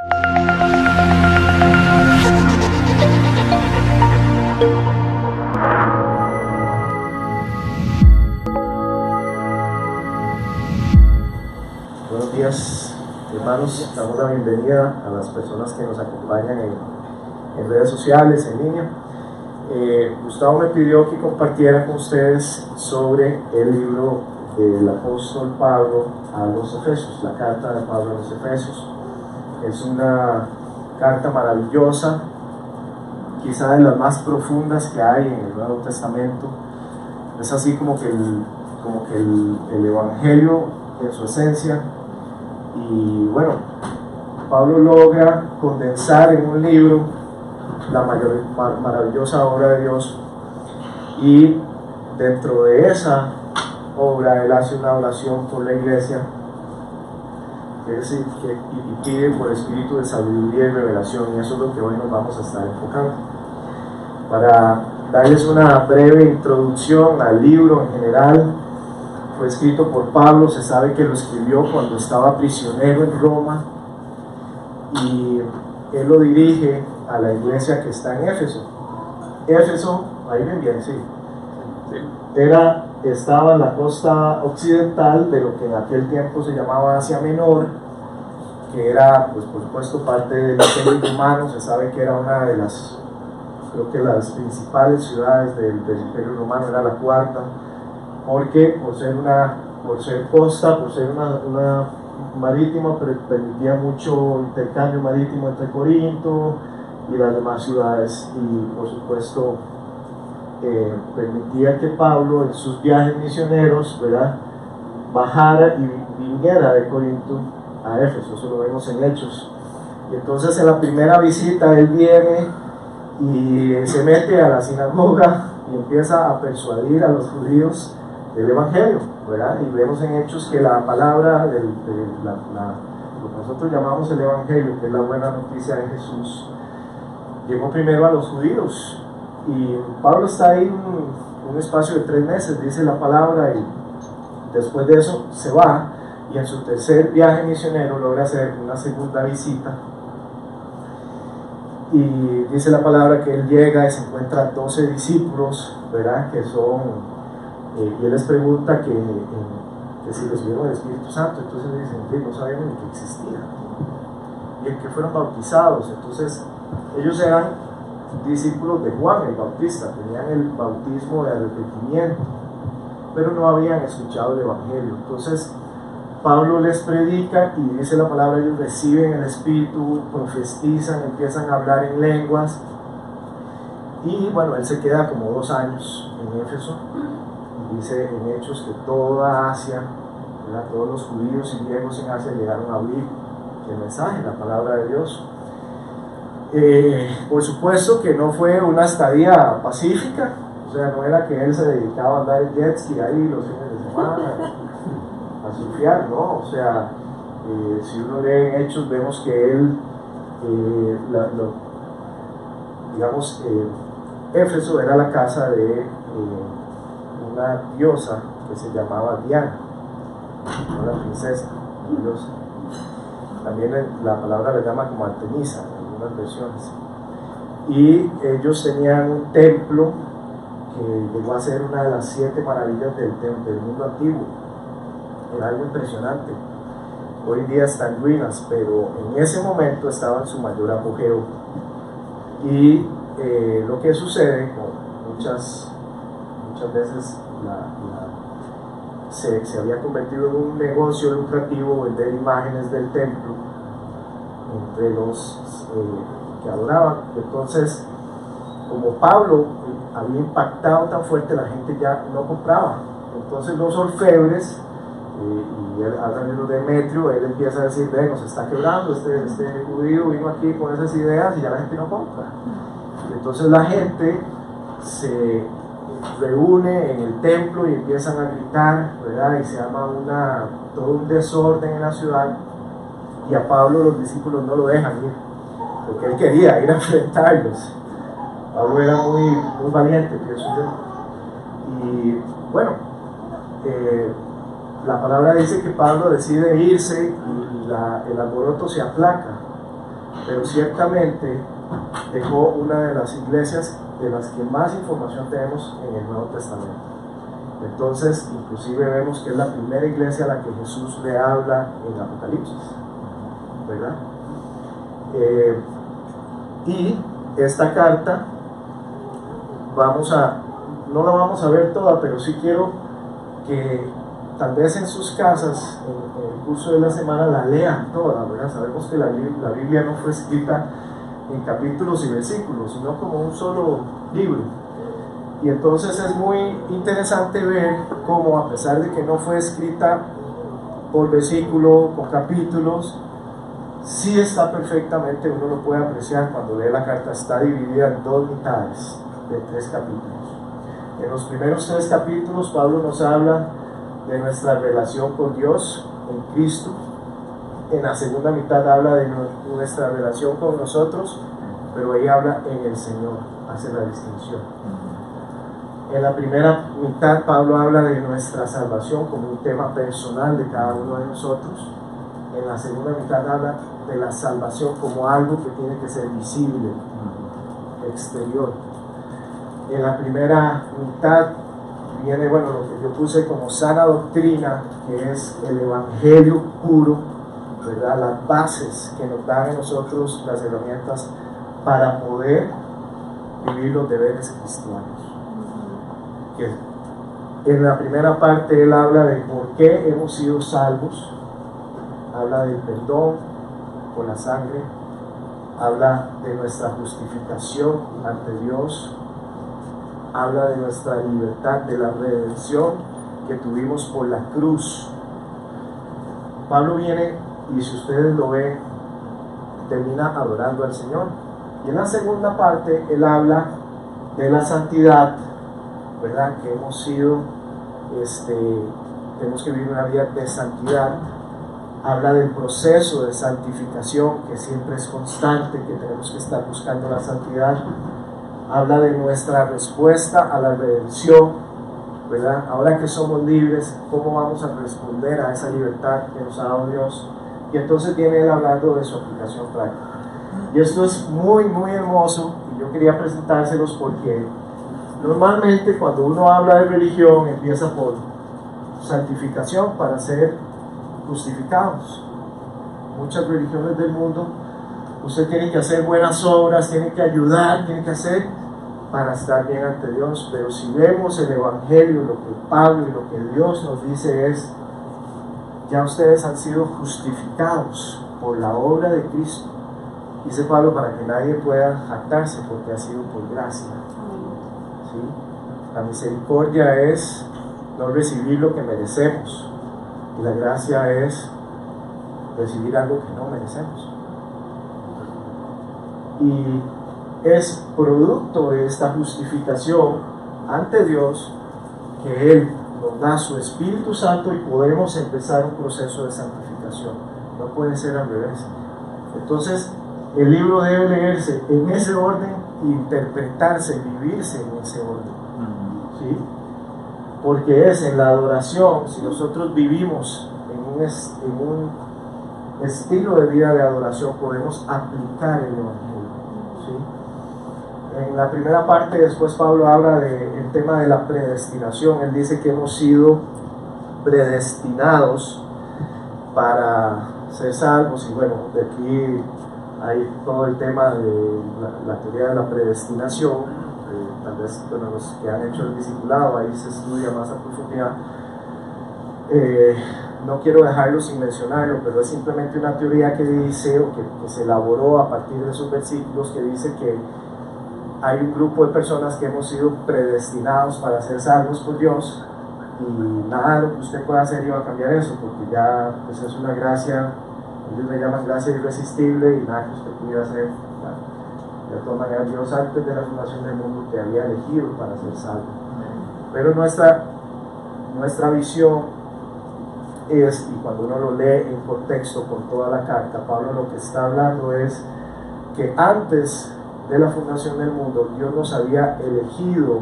Buenos días, hermanos. Damos la bienvenida a las personas que nos acompañan en redes sociales, en línea. Gustavo me pidió que compartiera con ustedes sobre el libro del apóstol Pablo a los Efesios, la carta de Pablo a los Efesios. Es una carta maravillosa, quizá de las más profundas que hay en el Nuevo Testamento. Es así como que el Evangelio en su esencia. Y bueno, Pablo logra condensar en un libro la maravillosa obra de Dios, y dentro de esa obra él hace una oración por la iglesia, y pide por espíritu de sabiduría y revelación, y eso es lo que hoy nos vamos a estar enfocando. Para darles una breve introducción al libro en general, fue escrito por Pablo. Se sabe que lo escribió cuando estaba prisionero en Roma, y él lo dirige a la iglesia que está en Éfeso. Éfeso, ahí ven bien, sí. Estaba en la costa occidental de lo que en aquel tiempo se llamaba Asia Menor, que era, pues por supuesto, parte del Imperio Romano. Se sabe que era una de las, creo que las principales ciudades del Imperio Romano, era la cuarta, porque por ser costa, por ser una marítima, permitía mucho intercambio marítimo entre Corinto y las demás ciudades, y por supuesto permitía que Pablo en sus viajes misioneros, ¿verdad?, bajara y viniera de Corinto a Éfeso. Eso lo vemos en Hechos. Y entonces en la primera visita él viene y se mete a la sinagoga y empieza a persuadir a los judíos del Evangelio, ¿verdad? Y vemos en Hechos que la palabra lo que nosotros llamamos el Evangelio, que es la buena noticia de Jesús, llegó primero a los judíos. Y Pablo está ahí un espacio de 3 meses, dice la palabra, y después de eso se va, y en su tercer viaje misionero logra hacer una segunda visita, y dice la palabra que él llega y se encuentra 12 discípulos, ¿verdad?, que son, y él les pregunta que si recibieron el Espíritu Santo. Entonces dicen que no sabían ni que existía, y en que fueron bautizados. Entonces ellos eran discípulos de Juan el Bautista, tenían el bautismo de arrepentimiento, pero no habían escuchado el Evangelio. Entonces Pablo les predica, y dice la palabra, ellos reciben el Espíritu, profetizan, empiezan a hablar en lenguas. Y bueno, él se queda como 2 años en Éfeso. Dice en Hechos que toda Asia, ¿verdad?, todos los judíos y griegos en Asia llegaron a oír el mensaje, la palabra de Dios. Por supuesto que no fue una estadía pacífica. O sea, no era que él se dedicaba a andar en jet ski ahí los fines de semana a surfear, ¿no? O sea, si uno lee en Hechos, vemos que él, Éfeso era la casa de una diosa que se llamaba Diana, una princesa, una diosa. También la palabra le llama como Artemisa en algunas versiones. Y ellos tenían un templo que llegó a ser una de las 7 maravillas del mundo antiguo. Era algo impresionante. Hoy día está en ruinas, pero en ese momento estaba en su mayor apogeo. Y lo que sucede con muchas veces se había convertido en un negocio lucrativo vender imágenes del templo entre los que adoraban. Entonces, como Pablo había impactado tan fuerte, la gente ya no compraba. Entonces los orfebres, y él habla de Demetrio, él empieza a decir: nos está quebrando, este judío vino aquí con esas ideas y ya la gente no compra. Entonces la gente se reúne en el templo y empiezan a gritar, ¿verdad?, y se arma todo un desorden en la ciudad, y a Pablo los discípulos no lo dejan ir, porque él quería ir a enfrentarlos. Pablo era muy valiente, pienso yo. Y bueno, la palabra dice que Pablo decide irse y el alboroto se aplaca. pero ciertamente dejó una de las iglesias de las que más información tenemos en el Nuevo Testamento. Entonces, inclusive vemos que es la primera iglesia a la que Jesús le habla en Apocalipsis, ¿verdad? Y esta carta no la vamos a ver toda, pero sí quiero que tal vez en sus casas, en el curso de la semana, la lean toda, ¿verdad? Sabemos que la Biblia no fue escrita en capítulos y versículos, sino como un solo libro. Y entonces es muy interesante ver cómo, a pesar de que no fue escrita por versículo, con capítulos, sí está perfectamente, uno lo puede apreciar cuando lee la carta, está dividida en dos mitades de 3 capítulos. En los primeros 3 capítulos Pablo nos habla de nuestra relación con Dios en Cristo. En la segunda mitad habla de nuestra relación con nosotros, pero ahí habla en el Señor, hace la distinción. En la primera mitad Pablo habla de nuestra salvación como un tema personal de cada uno de nosotros. En la segunda mitad habla de la salvación como algo que tiene que ser visible, exterior. En la primera mitad viene, lo que yo puse como sana doctrina, que es el evangelio puro, ¿verdad? Las bases que nos dan a nosotros las herramientas para poder vivir los deberes cristianos. Que en la primera parte él habla de por qué hemos sido salvos, habla del perdón por la sangre, habla de nuestra justificación ante Dios, habla de nuestra libertad, de la redención que tuvimos por la cruz. Pablo viene, y si ustedes lo ven, termina adorando al Señor. Y en la segunda parte él habla de la santidad, ¿verdad? Que hemos sido, tenemos que vivir una vida de santidad. Habla del proceso de santificación, que siempre es constante, que tenemos que estar buscando la santidad. Habla de nuestra respuesta a la redención, ¿verdad? Ahora que somos libres, ¿cómo vamos a responder a esa libertad que nos ha dado Dios? Y entonces viene él hablando de su aplicación práctica. Y esto es muy, muy hermoso, y yo quería presentárselos porque normalmente cuando uno habla de religión empieza por santificación para ser justificados. Muchas religiones del mundo, usted tiene que hacer buenas obras, tiene que ayudar, tiene que hacer para estar bien ante Dios. Pero si vemos el Evangelio, lo que Pablo y lo que Dios nos dice es: ya ustedes han sido justificados por la obra de Cristo. Dice Pablo, para que nadie pueda jactarse, porque ha sido por gracia. ¿Sí? La misericordia es no recibir lo que merecemos, y la gracia es recibir algo que no merecemos. Y es producto de esta justificación ante Dios que Él nos da su Espíritu Santo y podemos empezar un proceso de santificación. No puede ser al revés. Entonces, el libro debe leerse en ese orden, interpretarse, vivirse en ese orden. ¿Sí? Porque es en la adoración, si nosotros vivimos en un estilo de vida de adoración, podemos aplicar el Evangelio. ¿Sí? En la primera parte, después Pablo habla del tema de la predestinación. Él dice que hemos sido predestinados para ser salvos, y de aquí hay todo el tema de la teoría de la predestinación. Tal vez los que han hecho el discipulado, ahí se estudia más a profundidad. No quiero dejarlo sin mencionarlo, pero es simplemente una teoría que dice, o que se elaboró a partir de esos versículos, que dice que hay un grupo de personas que hemos sido predestinados para ser salvos por Dios, y nada de lo que usted pueda hacer iba a cambiar eso, porque ya pues es una gracia, ellos le llaman gracia irresistible, y nada que usted pudiera hacer. De todas maneras, Dios antes de la fundación del mundo te había elegido para ser salvo. Pero nuestra visión es, y cuando uno lo lee en contexto con toda la carta, Pablo lo que está hablando es que antes de la fundación del mundo, Dios nos había elegido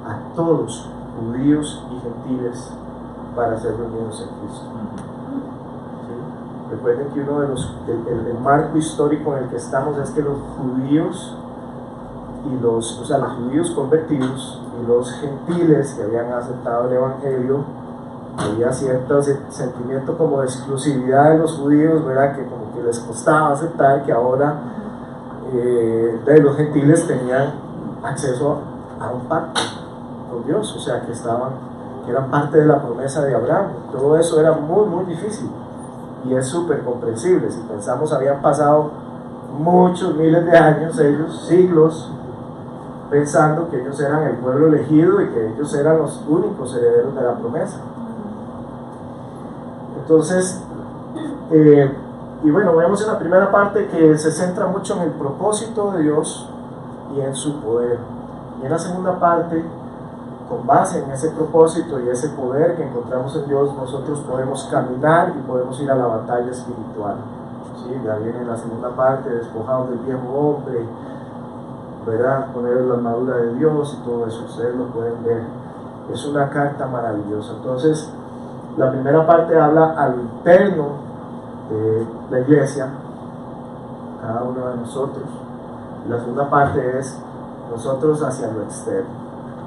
a todos, judíos y gentiles, para ser reunidos en Cristo. ¿Sí? Recuerden que uno de el marco histórico en el que estamos es que los judíos y los judíos convertidos y los gentiles que habían aceptado el evangelio, había cierto sentimiento como de exclusividad de los judíos, ¿verdad? Que como que les costaba aceptar que ahora los gentiles tenían acceso a un pacto con Dios, o sea, que eran parte de la promesa de Abraham. Todo eso era muy, muy difícil y es súper comprensible. Si pensamos, habían pasado muchos miles de años, ellos, siglos, pensando que ellos eran el pueblo elegido y que ellos eran los únicos herederos de la promesa. Entonces, y bueno, vemos en la primera parte que se centra mucho en el propósito de Dios y en su poder. Y en la segunda parte, con base en ese propósito y ese poder que encontramos en Dios, nosotros podemos caminar y podemos ir a la batalla espiritual. ¿Sí? Ya viene en la segunda parte, despojados del viejo hombre, ¿verdad? Poner la armadura de Dios y todo eso, ustedes lo pueden ver. Es una carta maravillosa. Entonces, la primera parte habla al interno de la iglesia, cada uno de nosotros. La segunda parte es nosotros hacia lo externo,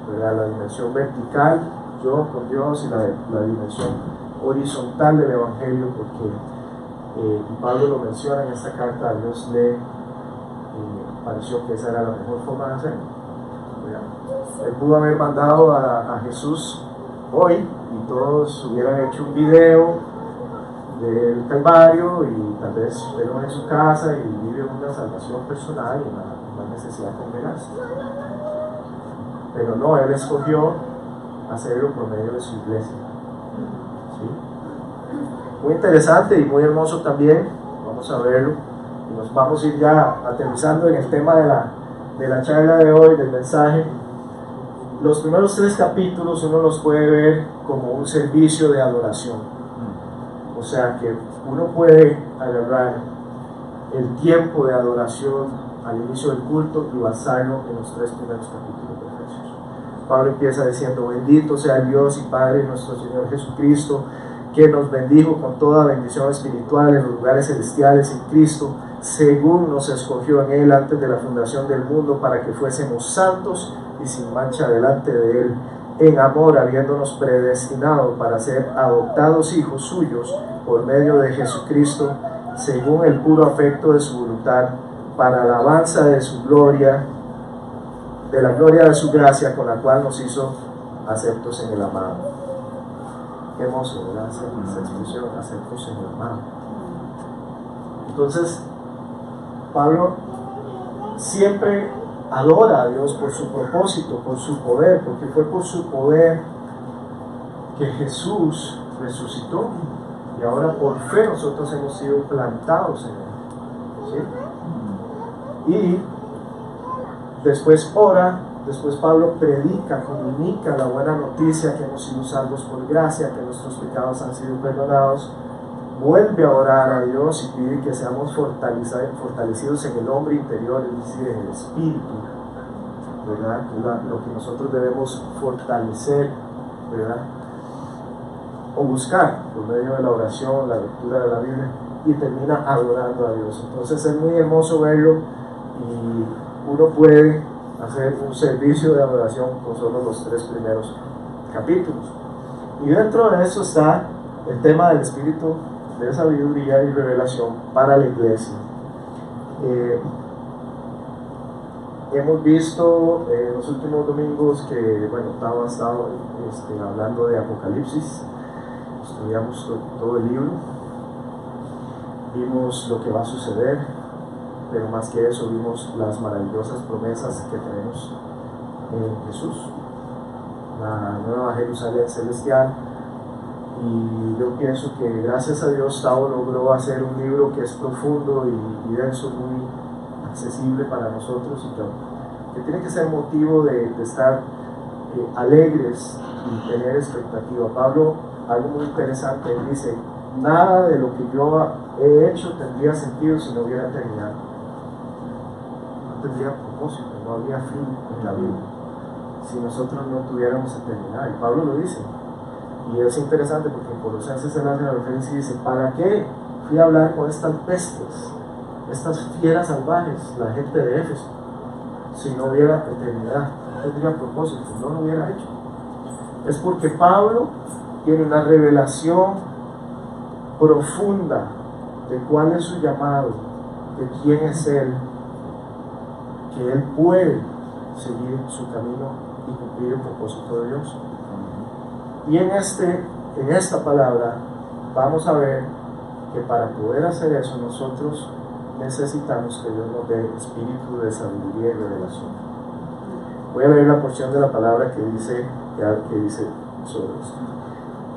¿verdad? La dimensión vertical, yo con Dios, y la dimensión horizontal del Evangelio, porque Pablo lo menciona en esta carta. A Dios le pareció que esa era la mejor forma de hacerlo, ¿verdad? Él pudo haber mandado a Jesús hoy y todos hubieran hecho un video del Calvario y tal vez verlo en su casa y vive una salvación personal y una necesidad con veras. Pero no, Él escogió hacerlo por medio de su iglesia. ¿Sí? Muy interesante y muy hermoso también, vamos a verlo, y nos vamos a ir ya aterrizando en el tema de la charla de hoy, del mensaje. Los primeros 3 capítulos uno los puede ver como un servicio de adoración. O sea que uno puede agarrar el tiempo de adoración al inicio del culto y basarlo en los 3 primeros capítulos de Efesios. Pablo empieza diciendo: bendito sea el Dios y Padre de nuestro Señor Jesucristo, que nos bendijo con toda bendición espiritual en los lugares celestiales en Cristo, según nos escogió en Él antes de la fundación del mundo, para que fuésemos santos y sin mancha delante de Él, en amor, habiéndonos predestinado para ser adoptados hijos suyos por medio de Jesucristo, según el puro afecto de su voluntad, para alabanza de su gloria, de la gloria de su gracia, con la cual nos hizo aceptos en el amado. Qué hermoso, ¿verdad? Esa expresión, aceptos en el amado. Entonces, Pablo siempre adora a Dios por su propósito, por su poder, porque fue por su poder que Jesús resucitó y ahora por fe nosotros hemos sido plantados en Él. ¿Sí? Y después ora, después Pablo predica, comunica la buena noticia que hemos sido salvos por gracia, que nuestros pecados han sido perdonados. Vuelve a orar a Dios y pide que seamos fortalecidos en el hombre interior, es decir, en el espíritu, ¿verdad? Lo que nosotros debemos fortalecer, ¿verdad? O buscar por medio de la oración, la lectura de la Biblia, y termina adorando a Dios. Entonces es muy hermoso verlo y uno puede hacer un servicio de adoración con solo los 3 primeros capítulos. Y dentro de eso está el tema del espíritu de sabiduría y revelación para la iglesia. Hemos visto en los últimos domingos que, bueno, Tavo ha estado hablando de Apocalipsis, estudiamos todo el libro, vimos lo que va a suceder, pero más que eso vimos las maravillosas promesas que tenemos en Jesús, la nueva Jerusalén celestial. Y yo pienso que gracias a Dios Tavo logró hacer un libro que es profundo y denso, muy accesible para nosotros, y que tiene que ser motivo de estar alegres y tener expectativa. Pablo, algo muy interesante, él dice: nada de lo que yo he hecho tendría sentido si no hubiera terminado. No tendría propósito, no habría fin en la vida si nosotros no tuviéramos que terminar. Y Pablo lo dice. Y es interesante porque en Colosenses se hace la referencia y dice: ¿para qué fui a hablar con estas pestes, estas fieras salvajes, la gente de Éfeso. Si no hubiera eternidad, no tendría propósito, no lo hubiera hecho. Es porque Pablo tiene una revelación profunda de cuál es su llamado, de quién es Él, que Él puede seguir su camino y cumplir el propósito de Dios. Y en esta palabra vamos a ver que para poder hacer eso nosotros necesitamos que Dios nos dé espíritu de sabiduría y revelación. Voy a leer la porción de la palabra que dice sobre esto.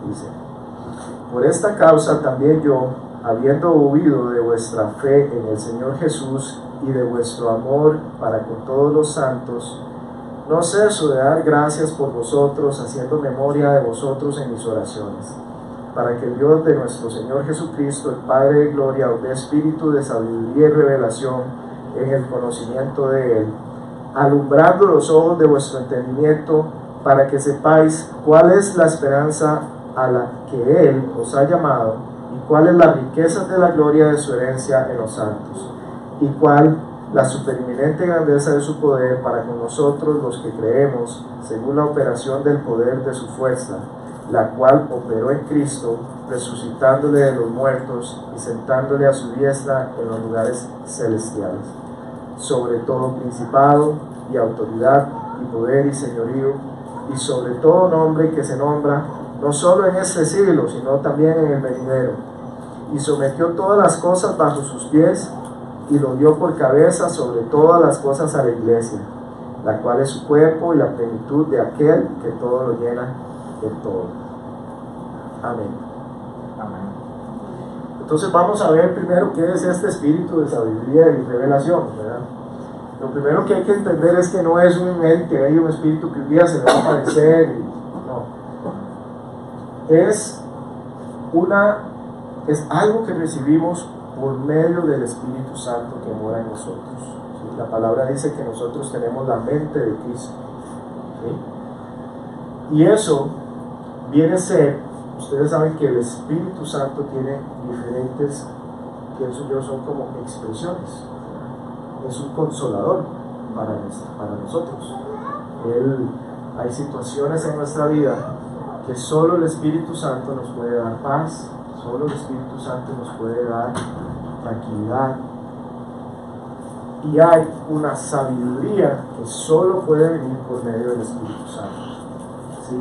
Dice: por esta causa también yo, habiendo oído de vuestra fe en el Señor Jesús y de vuestro amor para con todos los santos, no ceso de dar gracias por vosotros, haciendo memoria de vosotros en mis oraciones, para que el Dios de nuestro Señor Jesucristo, el Padre de gloria, os dé espíritu de sabiduría y revelación en el conocimiento de Él, alumbrando los ojos de vuestro entendimiento, para que sepáis cuál es la esperanza a la que Él os ha llamado, y cuál es la riqueza de la gloria de su herencia en los santos, y cuál la supereminente grandeza de su poder para con nosotros los que creemos, según la operación del poder de su fuerza, la cual operó en Cristo, resucitándole de los muertos y sentándole a su diestra en los lugares celestiales, sobre todo principado y autoridad y poder y señorío, y sobre todo nombre que se nombra, no solo en este siglo, sino también en el venidero, y sometió todas las cosas bajo sus pies, y lo dio por cabeza sobre todas las cosas a la iglesia, la cual es su cuerpo y la plenitud de aquel que todo lo llena en todo. Amén. Amén. Entonces vamos a ver primero qué es este espíritu de sabiduría y revelación, ¿verdad? Lo primero que hay que entender es que no es un ente, hay un espíritu que un día se le va a aparecer, no. Es algo que recibimos por medio del Espíritu Santo que mora en nosotros. ¿Sí? La palabra dice que nosotros tenemos la mente de Cristo. ¿Sí? Y eso viene a ser, ustedes saben que el Espíritu Santo tiene diferentes, pienso yo, son como expresiones. Es un consolador para nosotros. Hay situaciones en nuestra vida que solo el Espíritu Santo nos puede dar paz, solo el Espíritu Santo nos puede dar tranquilidad, y hay una sabiduría que solo puede venir por medio del Espíritu Santo. ¿Sí?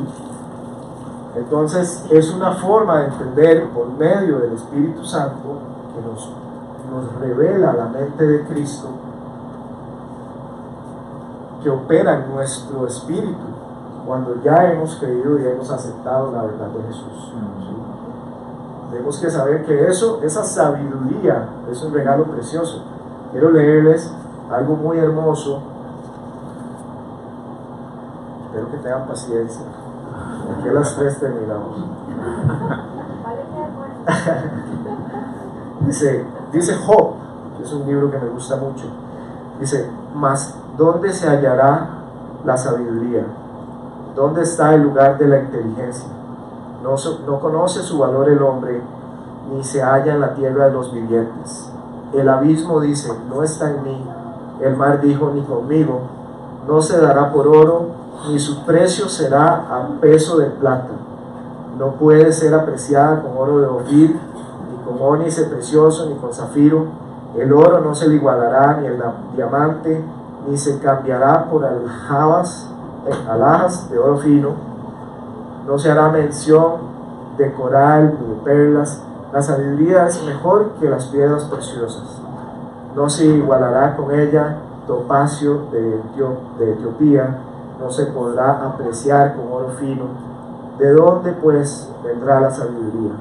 Entonces es una forma de entender por medio del Espíritu Santo que nos revela la mente de Cristo, que opera en nuestro espíritu cuando ya hemos creído y hemos aceptado la verdad de Jesús. ¿Sí? Tenemos que saber que esa sabiduría es un regalo precioso. Quiero leerles algo muy hermoso. Espero que tengan paciencia. Aquí a las 3 terminamos. Dice Job, que es un libro que me gusta mucho. Dice: mas ¿dónde se hallará la sabiduría? ¿Dónde está el lugar de la inteligencia? No conoce su valor el hombre, ni se halla en la tierra de los vivientes. El abismo dice: no está en mí. El mar dijo: ni conmigo. No se dará por oro, ni su precio será a peso de plata. No puede ser apreciada con oro de Ofir, ni con ónice precioso, ni con zafiro. El oro no se le igualará, ni el diamante, ni se cambiará por alhajas de oro fino. No se hará mención de coral ni de perlas. La sabiduría es mejor que las piedras preciosas. No se igualará con ella topacio de Etiopía. No se podrá apreciar con oro fino. ¿De dónde pues vendrá la sabiduría?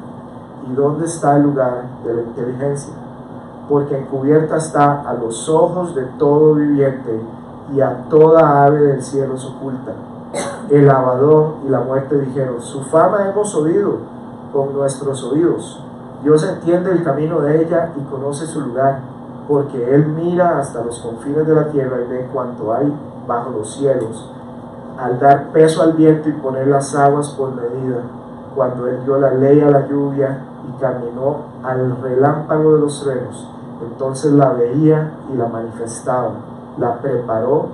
¿Y dónde está el lugar de la inteligencia? Porque encubierta está a los ojos de todo viviente, y a toda ave del cielo se oculta. El Abadón y la muerte dijeron: su fama hemos oído con nuestros oídos. Dios entiende el camino de ella y conoce su lugar, porque Él mira hasta los confines de la tierra y ve cuanto hay bajo los cielos. Al dar peso al viento y poner las aguas por medida, cuando él dio la ley a la lluvia y caminó al relámpago de los truenos, entonces la veía y la manifestaba, la preparó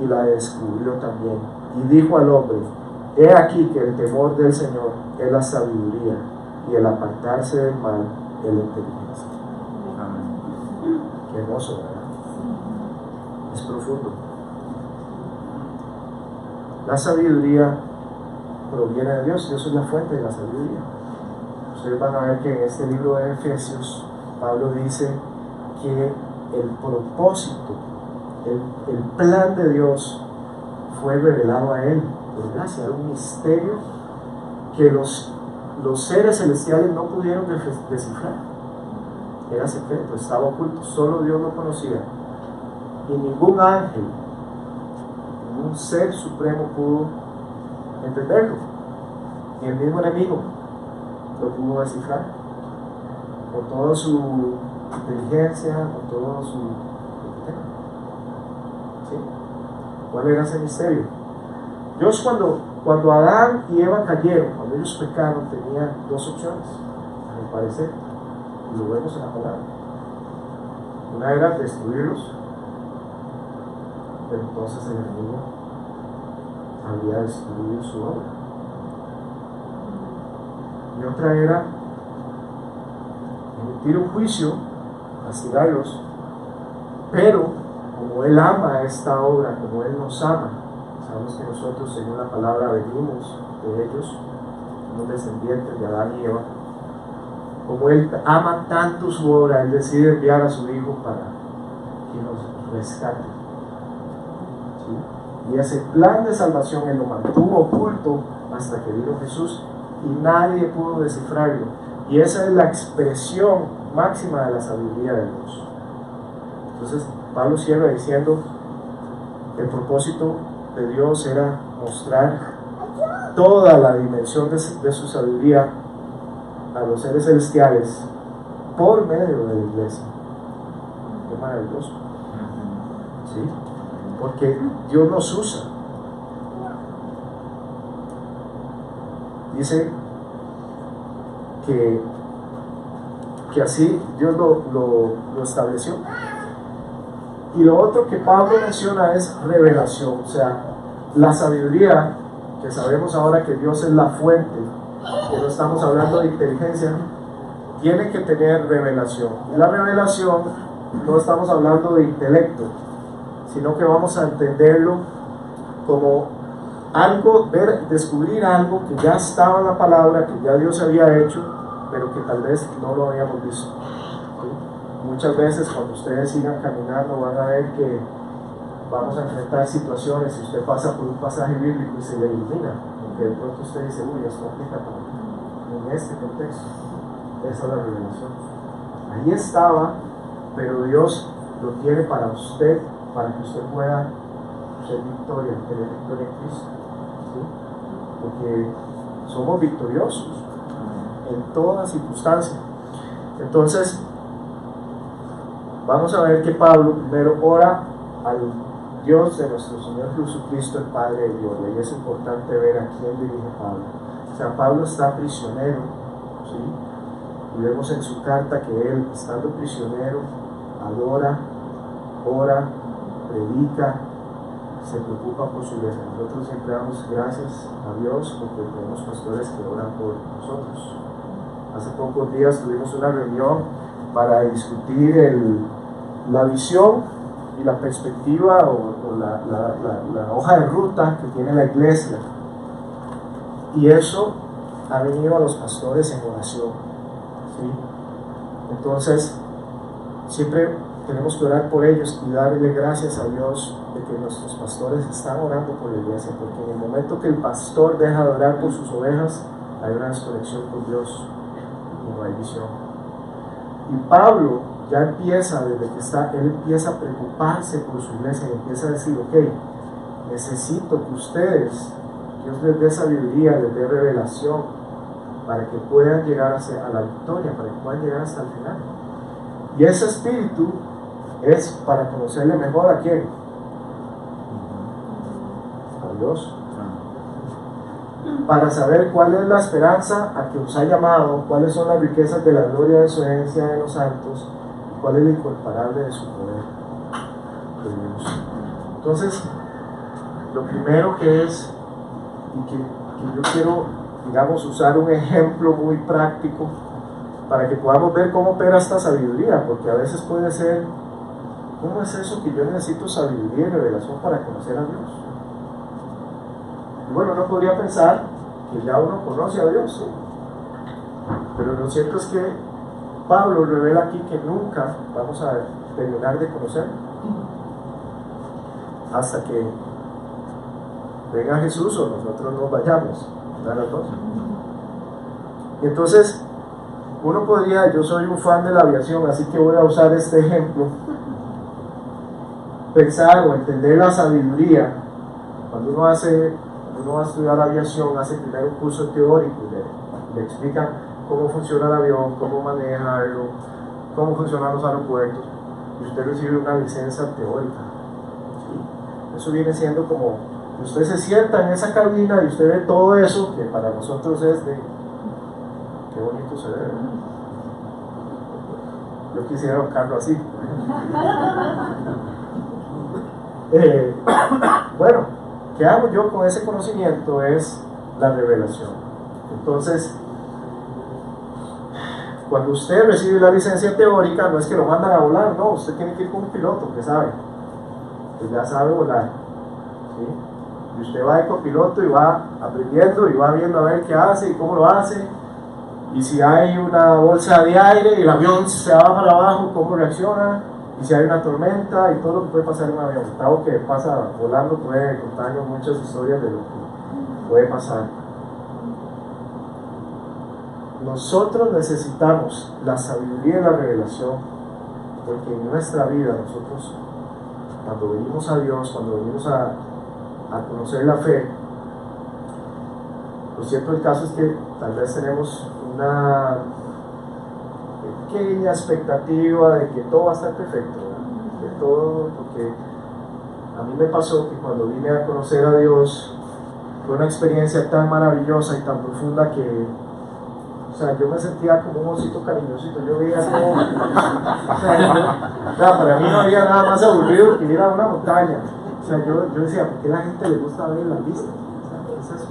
y la descubrió también. Y dijo al hombre: he aquí que el temor del Señor es la sabiduría, y el apartarse del mal es la inteligencia. Amén. Qué hermoso, ¿verdad? Es profundo. La sabiduría proviene de Dios. Dios es la fuente de la sabiduría. Ustedes van a ver que en este libro de Efesios, Pablo dice que el propósito, el plan de Dios fue revelado a él por gracia. Era un misterio que los seres celestiales no pudieron descifrar. Era secreto, estaba oculto, solo Dios lo conocía. Y ningún ángel, ningún ser supremo pudo entenderlo. Ni el mismo enemigo lo pudo descifrar. Con toda su inteligencia, con todo su... ¿Sí? ¿Cuál era ese misterio? Dios, cuando Adán y Eva cayeron, cuando ellos pecaron, tenía dos opciones, a mi parecer, y lo vemos en la palabra. Una era destruirlos, pero entonces el enemigo había destruido su obra. Y otra era emitir un juicio, castigarlos, pero como Él ama esta obra, como Él nos ama, sabemos que nosotros, según la palabra, venimos de ellos, somos descendientes de Adán y Eva. Como Él ama tanto su obra, Él decide enviar a su Hijo para que nos rescate. ¿Sí? Y ese plan de salvación Él lo mantuvo oculto hasta que vino Jesús y nadie pudo descifrarlo. Y esa es la expresión máxima de la sabiduría de Dios. Entonces, Pablo cierra diciendo que el propósito de Dios era mostrar toda la dimensión de su sabiduría a los seres celestiales por medio de la iglesia. Qué maravilloso. ¿Sí? Porque Dios nos usa. Dice que así Dios lo estableció. Y lo otro que Pablo menciona es revelación, o sea, la sabiduría, que sabemos ahora que Dios es la fuente, que no estamos hablando de inteligencia, tiene que tener revelación. Y la revelación no estamos hablando de intelecto, sino que vamos a entenderlo como algo, descubrir algo que ya estaba en la palabra, que ya Dios había hecho, pero que tal vez no lo habíamos visto. ¿Sí? Muchas veces cuando ustedes sigan caminando van a ver que vamos a enfrentar situaciones. Si usted pasa por un pasaje bíblico y se le ilumina, que de pronto usted dice: uy, esto aplica para mí, en este contexto. Esa es la revelación. Ahí estaba, pero Dios lo tiene para usted, para que usted pueda ser victoria, tener victoria en Cristo. ¿Sí? Porque somos victoriosos en toda circunstancia. Entonces, vamos a ver que Pablo primero ora al Dios de nuestro Señor Jesucristo, el Padre de Dios. Y es importante ver a quién dirige Pablo. O sea, Pablo está prisionero, ¿sí? Y vemos en su carta que él, estando prisionero, adora, ora, predica, se preocupa por su iglesia. Nosotros siempre damos gracias a Dios porque tenemos pastores que oran por nosotros. Hace pocos días tuvimos una reunión para discutir la visión y la perspectiva o la hoja de ruta que tiene la iglesia. Y eso ha venido a los pastores en oración. ¿Sí? Entonces, siempre tenemos que orar por ellos y darle gracias a Dios de que nuestros pastores están orando por la iglesia, porque en el momento que el pastor deja de orar por sus ovejas, hay una desconexión con Dios y no hay visión. Y Pablo ya empieza, desde que él empieza a preocuparse por su iglesia y empieza a decir: ok, necesito que ustedes, Dios les dé sabiduría, les dé revelación, para que puedan llegar a la victoria, para que puedan llegar hasta el final. Y ese espíritu es para conocerle mejor a quién, a Dios. para saber cuál es la esperanza a que os ha llamado, cuáles son las riquezas de la gloria de su herencia en los santos, y cuál es lo incomparable de su poder de Dios. Entonces, lo primero que es, y que yo quiero, digamos, usar un ejemplo muy práctico para que podamos ver cómo opera esta sabiduría, porque a veces puede ser, ¿cómo es eso que yo necesito sabiduría y revelación para conocer a Dios? Y bueno, uno podría pensar que ya uno conoce a Dios, ¿sí? Pero lo cierto es que Pablo revela aquí que nunca vamos a terminar de conocerlo hasta que venga Jesús o nosotros nos vayamos, a las dos. Y entonces uno podría, yo soy un fan de la aviación, así que voy a usar este ejemplo, pensar o entender la sabiduría. Cuando uno va a estudiar aviación, hace primero un curso teórico, le explican cómo funciona el avión, cómo manejarlo, cómo funcionan los aeropuertos, y usted recibe una licencia teórica. ¿Sí? Eso viene siendo como, usted se sienta en esa cabina y usted ve todo eso, que para nosotros es de, qué bonito se ve, ¿no? Yo quisiera un carro así. Bueno, ¿qué hago yo con ese conocimiento? Es la revelación. Entonces, cuando usted recibe la licencia teórica, no es que lo mandan a volar, no, usted tiene que ir con un piloto que sabe, que ya sabe volar, ¿sí? Y usted va de copiloto y va aprendiendo y va viendo a ver qué hace y cómo lo hace, y si hay una bolsa de aire y el avión se va para abajo, cómo reacciona, y si hay una tormenta y todo lo que puede pasar en un avión. Algo que pasa volando puede contarnos muchas historias de lo que puede pasar. Nosotros necesitamos la sabiduría y la revelación, porque en nuestra vida nosotros, cuando venimos a Dios, cuando venimos a conocer la fe, lo cierto del caso es que tal vez tenemos una pequeña expectativa de que todo va a estar perfecto, ¿verdad? De todo, porque a mí me pasó que cuando vine a conocer a Dios fue una experiencia tan maravillosa y tan profunda que, o sea, yo me sentía como un osito cariñosito. Yo veía todo, o sea, para mí no había nada más aburrido que ir a una montaña. O sea, yo decía, ¿por qué a la gente le gusta ver las vistas? O sea, ¿qué es eso?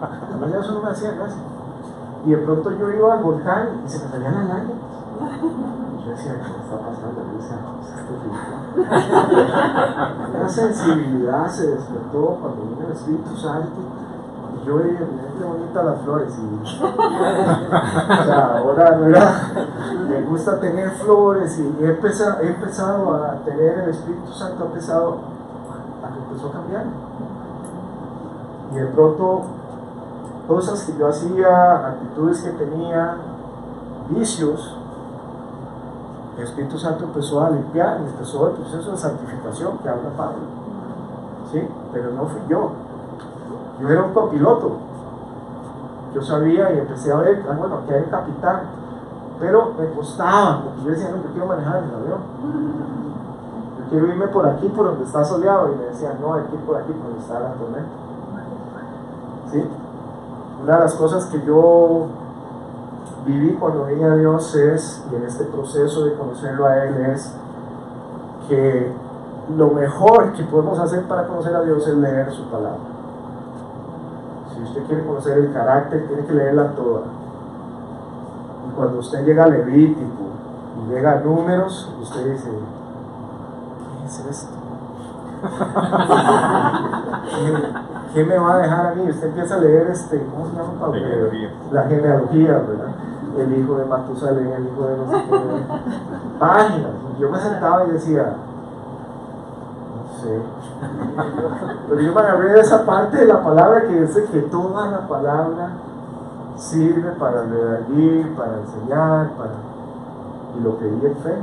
A mí eso no me hacía gracia. Y de pronto yo iba al volcán y se me salían las lágrimas. Y yo decía, ¿qué está pasando? Yo decía, una sensibilidad se despertó cuando vino el Espíritu Santo. Y yo veía, mira qué bonitas las flores. Y, o sea, ahora me gusta tener flores y he empezado a tener el Espíritu Santo, empezó a cambiar. Y de pronto, cosas que yo hacía, actitudes que tenía, vicios, el Espíritu Santo empezó a limpiar, empezó el proceso de santificación que habla Pablo, ¿sí? Pero no fui yo era un copiloto, yo sabía y empecé a ver, bueno, aquí hay un capitán, pero me costaba, porque yo decía, no, yo quiero manejar el avión, yo quiero irme por aquí, por donde está soleado, y me decían, no, hay que ir por aquí, por donde está la tormenta, ¿sí? Una de las cosas que yo viví cuando vine a Dios es, y en este proceso de conocerlo a Él, es que lo mejor que podemos hacer para conocer a Dios es leer su palabra. Si usted quiere conocer el carácter, tiene que leerla toda. Y cuando usted llega a Levítico y llega a Números, usted dice, ¿qué es esto? ¿Qué me va a dejar a mí? Usted empieza a leer ¿cómo se llama, Pablo? La genealogía, ¿verdad? El hijo de Matusalén, el hijo de no sé qué, páginas. Yo me sentaba y decía, no sé, pero yo me agarré de esa parte de la palabra que dice que toda la palabra sirve para redarguir, para enseñar, y lo creí en fe.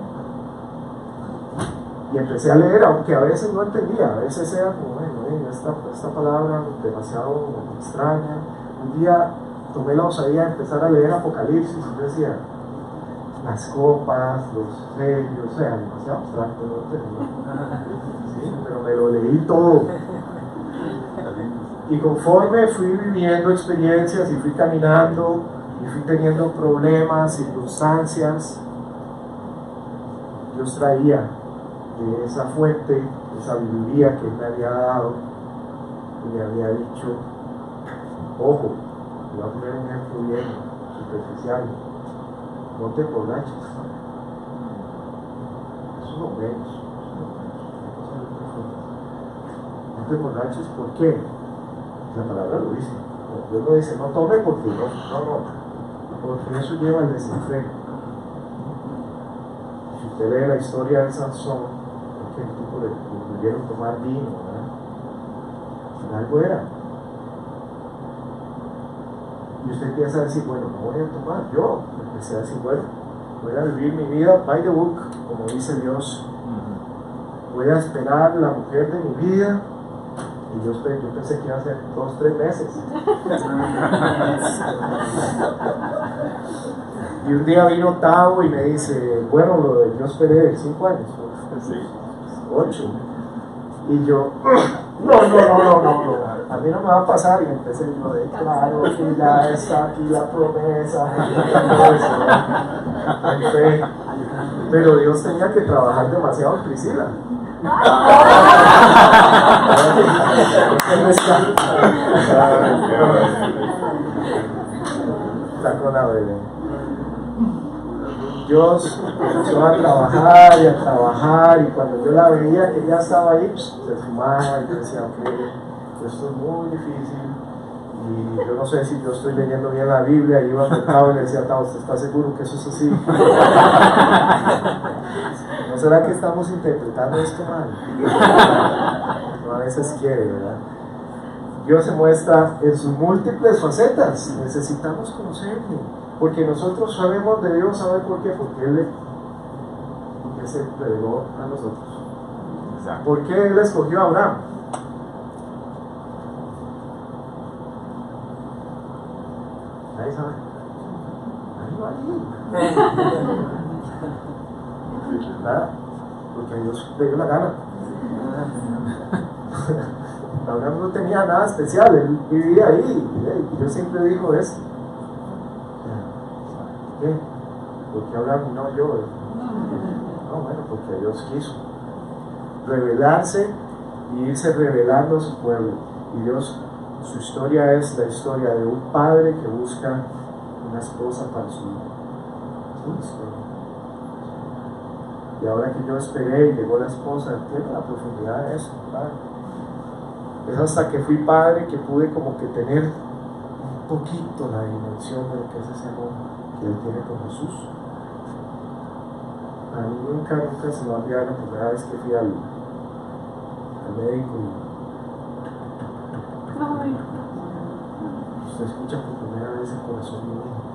Y empecé a leer, aunque a veces no entendía, a veces era como, bueno, esta palabra demasiado extraña. Un día tomé la osadía de empezar a leer Apocalipsis y yo decía, las copas, los sellos, o sea, demasiado abstracto, no entendía. ¿Sí? Pero me lo leí todo. Y conforme fui viviendo experiencias y fui caminando y fui teniendo problemas, circunstancias, Dios traía de esa fuente de sabiduría que Él me había dado y me había dicho, ojo, te voy a poner un ejemplo bien superficial, no te emborraches. Eso no menos. No te emborraches, ¿por qué? La palabra lo dice. Dios lo dice, no tome porque no. Porque eso lleva al desenfreno. Si usted lee la historia de Sansón, es que el tipo le pudieron tomar vino, ¿verdad? Algo era. Y usted empieza a decir, bueno, no voy a tomar. Yo empecé a decir, bueno, voy a vivir mi vida by the book, como dice Dios. Voy a esperar la mujer de mi vida. Y yo pensé que iba a ser 2-3 meses. Y un día vino Tavo y me dice, bueno, yo esperé 5 años, 8. Y yo, no, a mí no me va a pasar. Y empecé yo de, claro, que ya está aquí la promesa. Pero Dios tenía que trabajar demasiado en Priscila. Está con la bebé. Dios empezó a trabajar y cuando yo la veía que ella estaba ahí, se fumaba y yo decía, ok, esto es muy difícil y yo no sé si yo estoy leyendo bien la Biblia. Y iba a Tavo y le decía, Tavo, ¿usted está seguro que eso es así? ¿No será que estamos interpretando esto mal? No, a veces quiere, ¿verdad? Dios se muestra en sus múltiples facetas. Necesitamos conocerlo, porque nosotros sabemos de Dios. ¿Sabe por qué? Porque Él se reveló a nosotros. Exacto. ¿Por qué Él escogió a Abraham? Nadie sabe. Nada, porque a Dios le dio la gana. Abraham no tenía nada especial, él vivía ahí. Yo siempre digo esto. ¿Qué? ¿Por qué Abraham y no yo? No, bueno, porque Dios quiso revelarse y irse revelando a su pueblo. Y Dios, su historia es la historia de un padre que busca una esposa para su hijo. Y ahora que yo esperé y llegó la esposa, entiendo la profundidad de eso, ¿verdad? Es hasta que fui padre que pude como que tener un poquito la dimensión de lo que es ese amor que Él tiene con Jesús. A mí nunca se me va a olvidar la primera vez que fui al médico y usted escucha por primera vez el corazón de un hijo.